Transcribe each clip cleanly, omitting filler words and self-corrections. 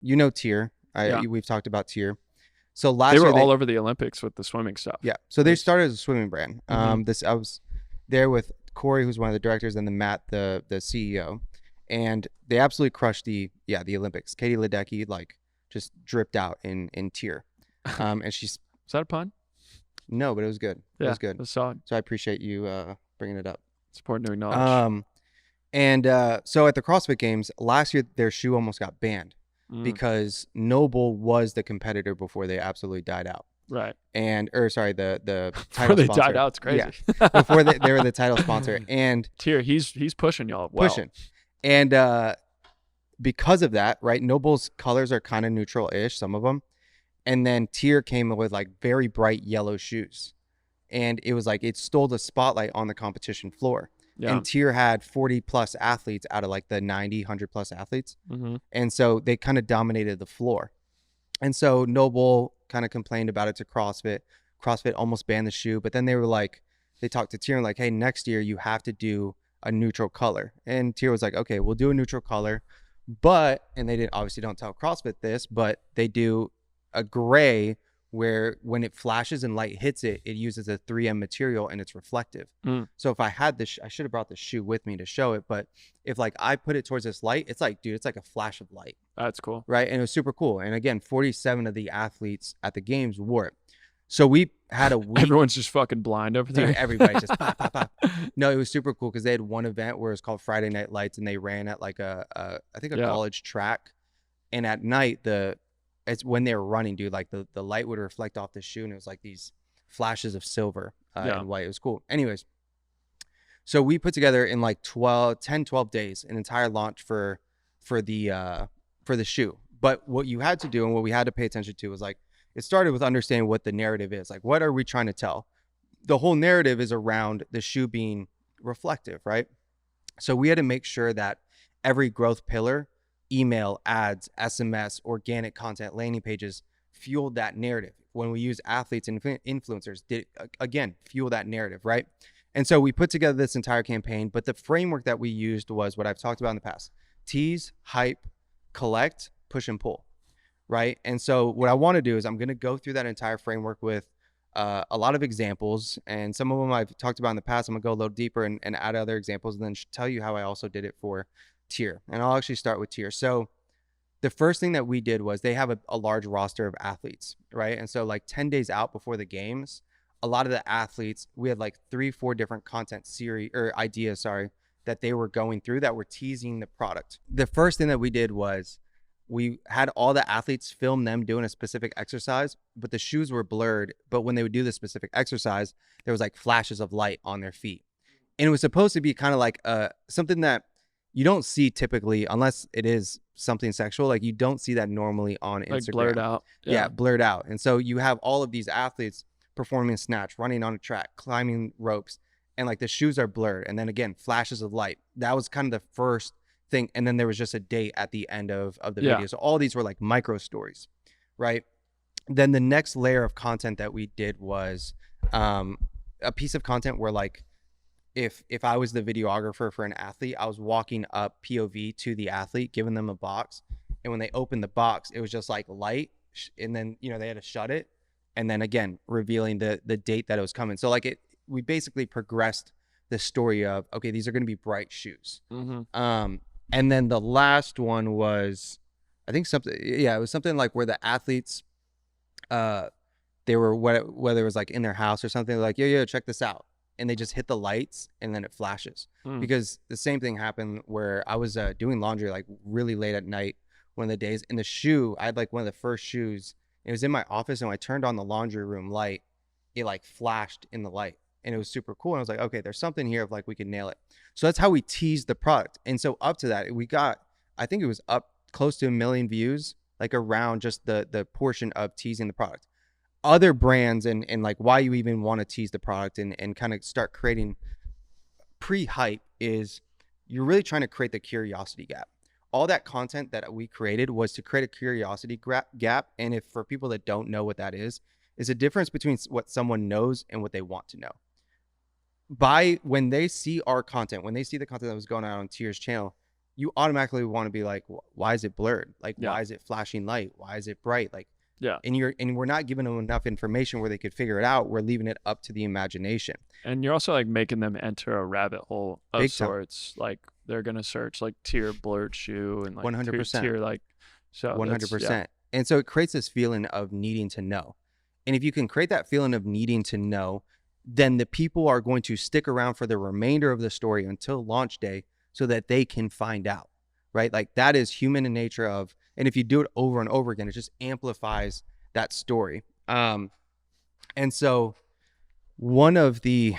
you know Tier. Yeah. We've talked about Tier. So They last were year all over the Olympics with the swimming stuff. yeah. So they That's started as a swimming brand. mm-hmm. This I was there with Corey, who's one of the directors, and then Matt, the CEO, and they absolutely crushed the Olympics. Katie Ledecky like just dripped out in Tier, and she's Is that a pun? no, but it was good. It Yeah, was good. that's solid. So I appreciate you bringing it up. It's important to acknowledge. Um, and so at the CrossFit Games last year, their shoe almost got banned Mm, because Noble was the competitor before they absolutely died out. right. And or sorry, the Before title they died sponsor. out, it's Yeah, crazy. before they were the title sponsor and Tier, he's pushing y'all well. pushing. And because of that, right? Noble's colors are kind of neutral-ish, some of them. And then Tier came with like very bright yellow shoes. And it was like it stole the spotlight on the competition floor. Yeah. And Tier had 40 plus athletes out of like the 90, 100 plus athletes. Mm-hmm. And so they kind of dominated the floor. And so Noble kind of complained about it to CrossFit. CrossFit almost banned the shoe, but then they were like, they talked to Tier and like, hey, next year you have to do a neutral color. And Tier was like, okay, we'll do a neutral color. But, and they didn't obviously don't tell CrossFit this, but they do a gray where when it flashes and light hits it, it uses a 3M material and it's reflective. Mm, So if I had this, I should have brought the shoe with me to show it. But if like I put it towards this light, it's like, dude, it's like a flash of light. that's cool. Right. And it was super cool. And again, 47 of the athletes at the games wore it. So we had a week. Everyone's just fucking blind over there. Dude, everybody just pop, pop, pop. No, it was super cool because they had one event where it was called Friday Night Lights and they ran at like I think a Yeah. college track. And at night, it's when they were running, dude, like the light would reflect off the shoe and it was like these flashes of silver and white. It was cool. Anyways, so we put together in like 12 days an entire launch for the shoe. But what you had to do and what we had to pay attention to was like it started with understanding what the narrative is. Like, what are we trying to tell? The whole narrative is around the shoe being reflective, right? So we had to make sure that every growth pillar, email, ads, SMS, organic content, landing pages, fueled that narrative. When we use athletes and influencers, did again fuel that narrative, right? And so we put together this entire campaign, but the framework that we used was what I've talked about in the past: tease, hype, collect, push, and pull, right? And so what I want to do is I'm going to go through that entire framework with a lot of examples, and some of them I've talked about in the past. I'm gonna go a little deeper and add other examples, and then tell you how I also did it for Tier. And I'll actually start with Tier. So the first thing that we did was they have a large roster of athletes, right? And so like 10 days out before the games, a lot of the athletes, we had like 3-4 different content series or ideas, sorry, that they were going through that were teasing the product. The first thing that we did was we had all the athletes film them doing a specific exercise, but the shoes were blurred. But when they would do the specific exercise, there was like flashes of light on their feet. And it was supposed to be kind of like something that you don't see typically unless it is something sexual. Like you don't see that normally on Instagram. Like blurred out. Yeah, blurred out. And so you have all of these athletes performing snatch, running on a track, climbing ropes, and like the shoes are blurred. And then again, flashes of light. That was kind of the first thing. And then there was just a date at the end of the video. So all these were like micro stories, right? Then the next layer of content that we did was a piece of content where like if I was the videographer for an athlete, I was walking up POV to the athlete, giving them a box. And when they opened the box, it was just like light. And then, you know, they had to shut it. And then again, revealing the date that it was coming. So like we basically progressed the story of, okay, these are going to be bright shoes. Mm-hmm. And then the last one was, I think it was something like where the athletes, they were, whether it was like in their house or something, like, yo, check this out. And they just hit the lights and then it flashes. Because the same thing happened where I was doing laundry like really late at night one of the days. And the shoe, I had like one of the first shoes. It was in my office, and when I turned on the laundry room light, it like flashed in the light. And it was super cool. And I was like, okay, there's something here of like we can nail it. So that's how we teased the product. And so up to that, we got, I think it was up close to 1 million views, like around just the portion of teasing the product. Other brands and like why you even want to tease the product and kind of start creating pre-hype is you're really trying to create the curiosity gap. All that content that we created was to create a curiosity gap. And if for people that don't know what that is a difference between what someone knows and what they want to know. When they see our content, when they see the content that was going out on Tier's channel, you automatically want to be like, why is it blurred? Like, why is it flashing light? Why is it bright? Like, and we're not giving them enough information where they could figure it out. We're leaving it up to the imagination. And you're also like making them enter a rabbit hole of Big sorts. Time. Like they're gonna search like tier blurred shoe and like 100% tier like so 100%. And so it creates this feeling of needing to know. And if you can create that feeling of needing to know, then the people are going to stick around for the remainder of the story until launch day so that they can find out, right? Like that is human in nature of, and if you do it over and over again, it just amplifies that story. And so one of the,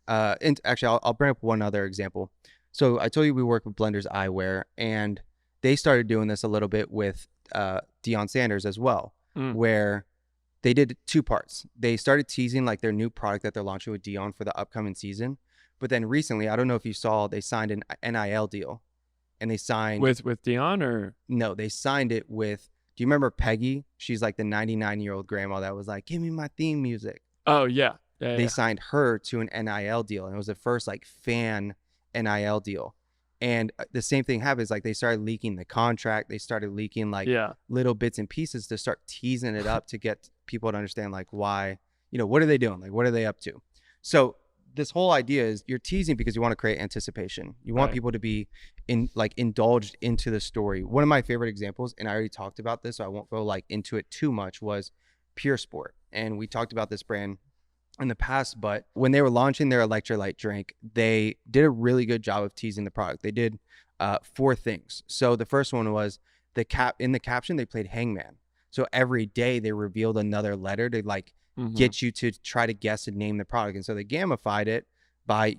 and actually I'll bring up one other example. So I told you we work with Blenders Eyewear, and they started doing this a little bit with Deion Sanders as well, where they did 2 parts. They started teasing like their new product that they're launching with Deion for the upcoming season. But then recently, I don't know if you saw, they signed an NIL deal, and they signed with Deion, or no, they signed it with. Do you remember Peggy? She's like the 99-year-old grandma that was like, "Give me my theme music." Oh yeah. They signed her to an NIL deal, and it was the first like fan NIL deal. And the same thing happens. Like they started leaking the contract. They started leaking like little bits and pieces to start teasing it up to get people to understand like why, what are they doing? Like, what are they up to? So this whole idea is you're teasing because you want to create anticipation. You want people to be indulged into the story. One of my favorite examples, and I already talked about this, so I won't go like into it too much, was Pure Sport. And we talked about this brand in the past, but when they were launching their electrolyte drink, they did a really good job of teasing the product. They did 4 things. So the first one was in the caption, they played Hangman. So every day they revealed another letter to get you to try to guess and name the product. And so they gamified it by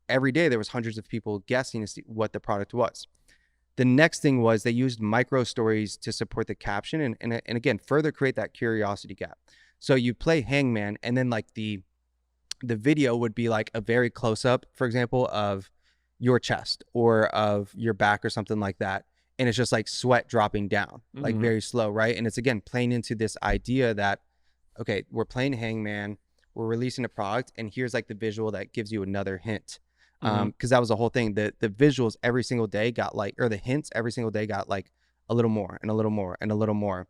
every day there was hundreds of people guessing to see what the product was. The next thing was they used micro stories to support the caption and again, further create that curiosity gap. So you play Hangman, and then like the video would be like a very close up, for example, of your chest or of your back or something like that. And it's just like sweat dropping down, like very slow, right? And it's again playing into this idea that, okay, we're playing Hangman, we're releasing a product, and here's like the visual that gives you another hint. Because that was the whole thing. The visuals every single day got like, or the hints every single day got like a little more and a little more and a little more.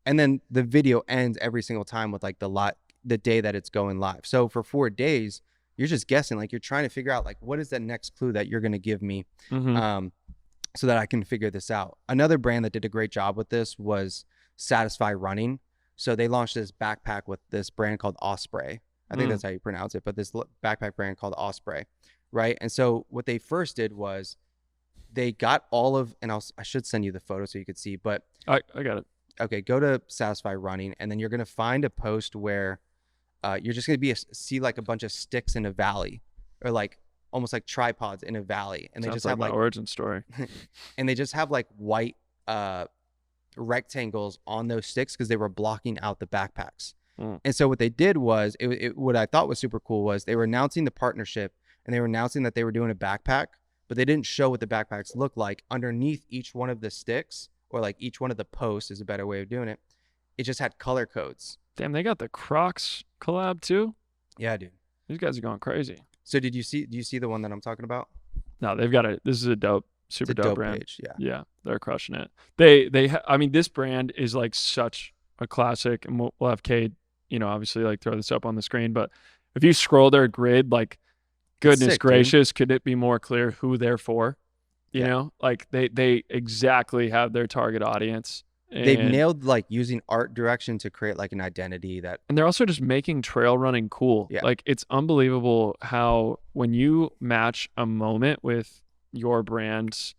And then the video ends every single time with like the day that it's going live. So for 4 days, you're just guessing, like you're trying to figure out like, what is that next clue that you're going to give me so that I can figure this out. Another brand that did a great job with this was Satisfy Running. So they launched this backpack with this brand called Osprey. I think that's how you pronounce it, but this backpack brand called Osprey, right? And so what they first did was they got all of, and I should send you the photo so you could see, but I got it. Okay, go to Satisfy Running, and then you're going to find a post where you're just going to see like a bunch of sticks in a valley, or like almost like tripods in a valley. And they just have like my origin story. And they just have like white rectangles on those sticks because they were blocking out the backpacks. And so what they did was, what I thought was super cool was they were announcing the partnership, and they were announcing that they were doing a backpack, but they didn't show what the backpacks looked like. Underneath each one of the sticks, or like each one of the posts is a better way of doing it, it just had color codes. Damn, they got the Crocs collab too? Yeah, dude. These guys are going crazy. So do you see the one that I'm talking about? No, they've got this is a dope, super dope brand. Page, yeah. Yeah, they're crushing it. I mean, this brand is like such a classic, and we'll have Cade, obviously like throw this up on the screen, but if you scroll their grid, like goodness sick, gracious, dude. Could it be more clear who they're for? You know, like they exactly have their target audience. They've nailed like using art direction to create like an identity and they're also just making trail running cool. Yeah. Like it's unbelievable how when you match a moment with your brand's,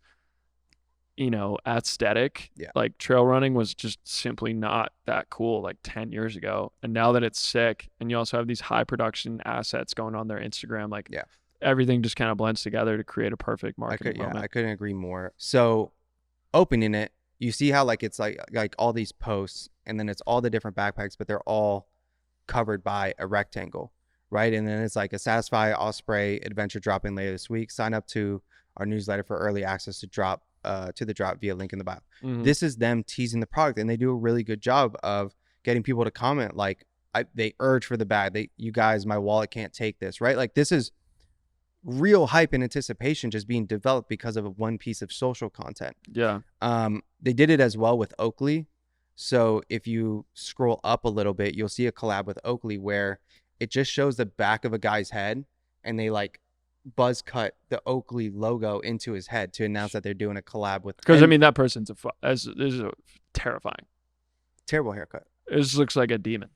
aesthetic, like trail running was just simply not that cool like 10 years ago. And now that it's sick, and you also have these high production assets going on their Instagram, like everything just kind of blends together to create a perfect marketing moment. I couldn't agree more. So opening it, you see how like it's like all these posts, and then it's all the different backpacks, but they're all covered by a rectangle, right? And then it's like a Satisfy Osprey adventure dropping later this week. Sign up to our newsletter for early access to the drop via link in the bio. This is them teasing the product, and they do a really good job of getting people to comment like, they urge for the bag. You guys, my wallet can't take this, right? Like this is real hype and anticipation just being developed because of one piece of social content. Yeah. They did it as well with Oakley. So if you scroll up a little bit, you'll see a collab with Oakley where it just shows the back of a guy's head and they like buzz cut the Oakley logo into his head to announce that they're doing a collab with. Because I mean, that person's this is terrifying. Terrible haircut. This looks like a demon.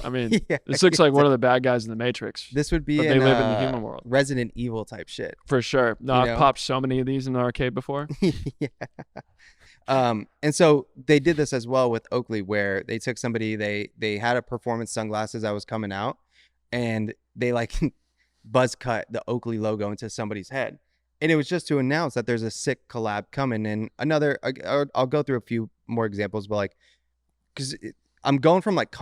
I mean, yeah, this looks like one of the bad guys in the Matrix. This would be they live in the human world. Resident Evil type shit. For sure. No, I've popped so many of these in the arcade before. Yeah. And so they did this as well with Oakley, where they took somebody, they had a performance sunglasses that was coming out, and they like buzz cut the Oakley logo into somebody's head. And it was just to announce that there's a sick collab coming. And another, I'll go through a few more examples, but like, because I'm going from like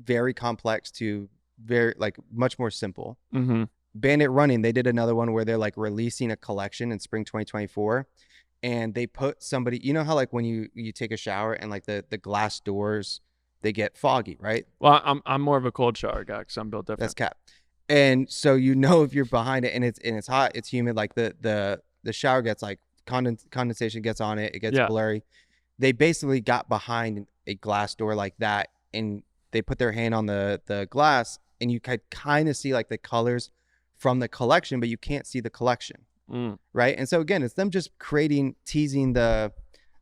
very complex to very like much more simple. Mm-hmm. Bandit Running, they did another one where they're like releasing a collection in spring 2024, and they put somebody, you know how like when you take a shower and like the glass doors, they get foggy, right? Well, I'm more of a cold shower guy because I'm built different. That's cap. And so you know if you're behind it and it's hot, it's humid, like the shower gets like condensation gets on it, it gets blurry. They basically got behind a glass door like that, and they put their hand on the glass, and you could kind of see like the colors from the collection, but you can't see the collection, right? And so again, it's them just teasing the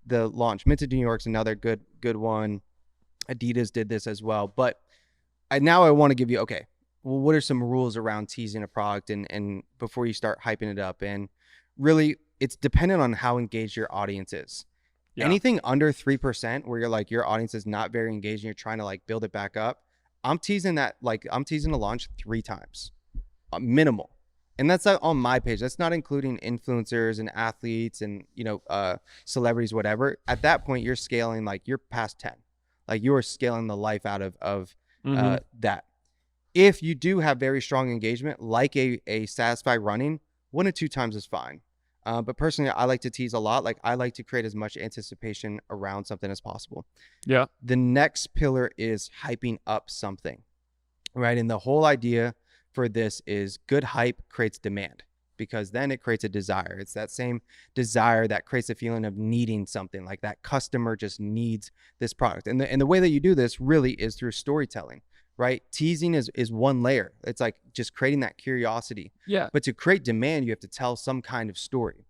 launch. Minted New York's another good one. Adidas did this as well. But now I want to give you, okay, well, what are some rules around teasing a product and before you start hyping it up? And really, it's dependent on how engaged your audience is. Yeah. Anything under 3% where you're like, your audience is not very engaged and you're trying to like build it back up, I'm teasing a launch 3 times, minimal. And that's on my page. That's not including influencers and athletes and, celebrities, whatever. At that point, you're scaling, like you're past 10. Like you are scaling the life out of that. If you do have very strong engagement, like a Satisfy Running, 1 to 2 times is fine. But personally, I like to tease a lot. Like I like to create as much anticipation around something as possible. Yeah. The next pillar is hyping up something, right? And the whole idea for this is good hype creates demand, because then it creates a desire. It's that same desire that creates a feeling of needing something, like that customer just needs this product. And the way that you do this really is through storytelling. Right? Teasing is one layer. It's like just creating that curiosity. Yeah. But to create demand, you have to tell some kind of story.